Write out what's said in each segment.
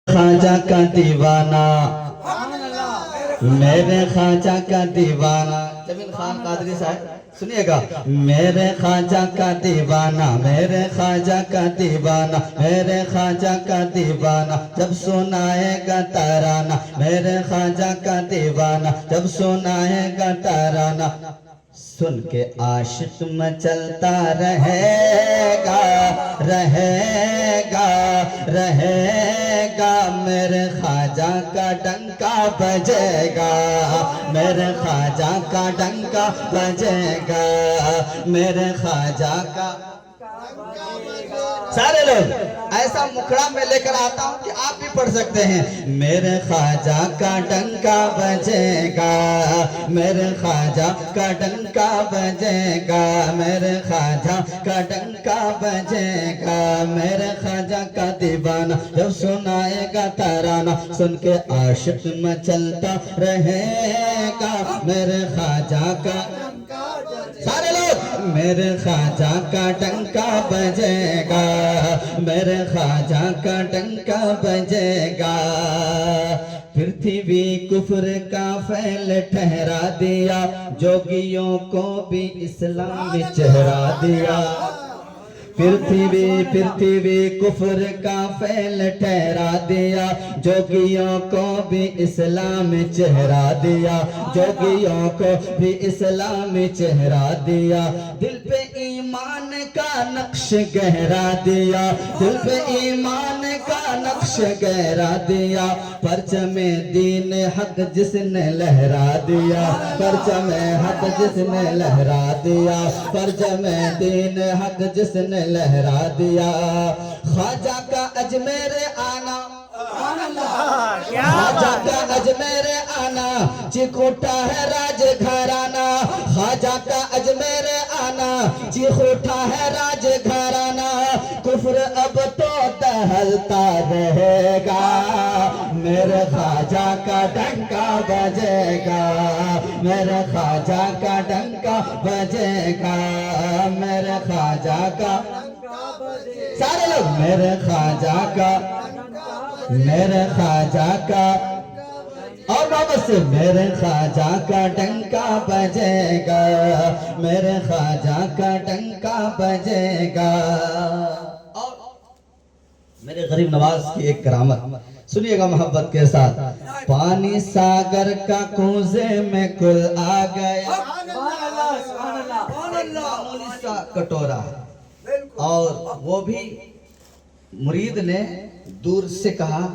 خواجہ کا دیوانہ میرے خواجہ کا دیوانہ جمیل خان قادری صاحب سنیے گا میرے خواجہ کا دیوانہ میرے خواجہ کا دیوانہ میرے خواجہ کا دیوانہ جب سنائے گا ترانہ میرے خواجہ کا دیوانہ جب سنائے گا ترانہ سن کے عاشق میں چلتا رہے گا رہے گا رہے گا میرے خواجہ کا ڈنکا بجے گا میرے خواجہ کا ڈنکا بجے گا میرے خواجہ کا سارے لوگ ایسا مکھڑا میں لے کر آتا ہوں کہ آپ بھی پڑھ سکتے ہیں میرے خواجہ کا ڈنکا بجے گا میرے خواجہ کا ڈنکا بجے گا میرے خواجہ کا ڈنکا بجے گا میرے خواجہ کا دیوانہ جب سنائے گا ترانہ سن کے عاشق میں چلتا رہے گا میرے خواجہ کا سارے لوگ میرے خواجہ کا ڈنکا بجے گا میرے خواجہ کا ڈنکا بجے گا پرتھوی کفر کا فعل ٹھہرا دیا جوگیوں کو بھی اسلام چہرا دیا پرتھوی کفر کا فعل ٹھہرا دیا جوگیوں کو بھی اسلام چہرا دیا جوگیوں کو بھی اسلام چہرا دیا دل پہ ایمان کا نقش گہرا دیا دل پہ ایمان کا نقش گہرا دیا پرچم دین حق جس نے لہرا دیا پرچم حق جس نے لہرا دیا پرچم دین حق جس نے لہرا دیا خواجہ کا اجمیر آنا خواجہ کا اجمیر آنا چکوٹا ہے راج گھرانہ خواجہ کا اجمیر آنا چکوٹا ہے راج گھرانہ کفر اب تو دہلتا رہے گا میرے خواجہ کا ڈنکا بجے گا میرے خواجہ کا ڈنکا بجے گا میرے خواجہ کا سارے لوگ میرے خواجہ کا میرے خواجہ کا اور محبت سے میرے خواجہ کا ڈنکا بجے گا میرے خواجہ کا ڈنکا بجے گا اور میرے غریب نواز کی ایک کرامت سنیے گا محبت کے ساتھ پانی ساگر کا کوزے میں کل آ گیا معمولی سا کٹورا اور وہ بھی مرید نے دور سے کہا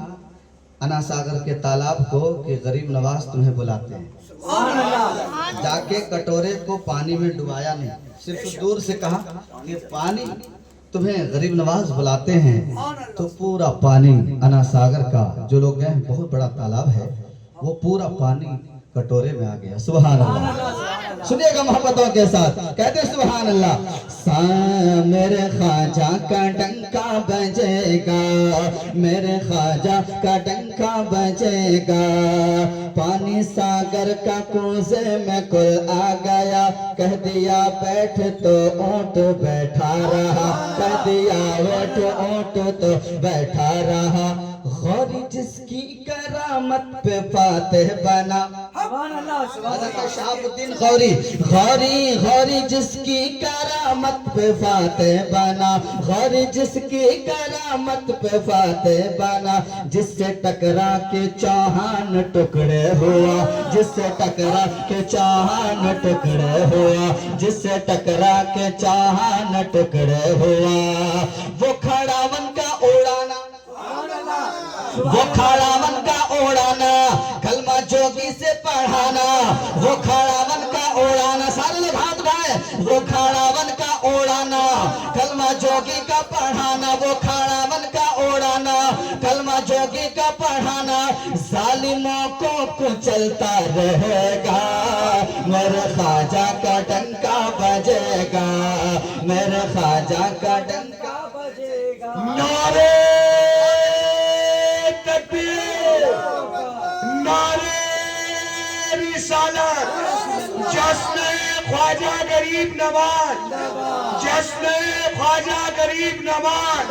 انا ساگر کے تالاب کو کہ غریب نواز تمہیں بلاتے ہیں جا کے کٹورے کو پانی میں ڈبایا نہیں صرف دور سے کہا کہ پانی تمہیں غریب نواز بلاتے ہیں تو پورا پانی انا ساگر کا جو لوگ گئے بہت بڑا تالاب ہے وہ پورا پانی کٹورے میں آ گیا سبحان اللہ سنیے گا محبتوں کے ساتھ کہتے ہیں سبحان اللہ میرے خواجہ کا ڈنکا بجے گا میرے خواجہ کا ڈنکا بجے گا پانی ساگر کا کوزے میں کل آ گیا کہہ دیا بیٹھ تو اونٹ بیٹھا رہا کہہ دیا بیٹھ اونٹ تو بیٹھا رہا غوری جس کی کرامت پہ فاتح بنا حضرت شہاب الدین غوری جس کی کرامت پہ فاتح بنا غوری جس کی کرامت پہ فاتح بنا جس سے ٹکرا کے چوہان ٹکڑے ہوا جس سے ٹکرا کے چوہان ٹکڑے ہوا جس سے ٹکرا کے چوہان ٹکڑے ہوا وہ کھڑاون کا اڑانا وہ کھڑاون کا اڑانا کلمہ جوگی سے پڑھانا وہ کھڑاون کا اڑانا سارے لوگ ہاتھ اٹھائے وہ کھڑاون کا اڑانا کلمہ جوگی کا پڑھانا وہ کھڑاون کا اڑانا کلمہ جوگی کا پڑھانا ظالموں کو کچلتا رہے گا میرے خواجہ کا ڈنکا بجے گا میرے خواجہ کا ڈنکا بجے گا نعرے نعرے رسالت جشن خواجہ غریب نواز جشن خواجہ غریب نواز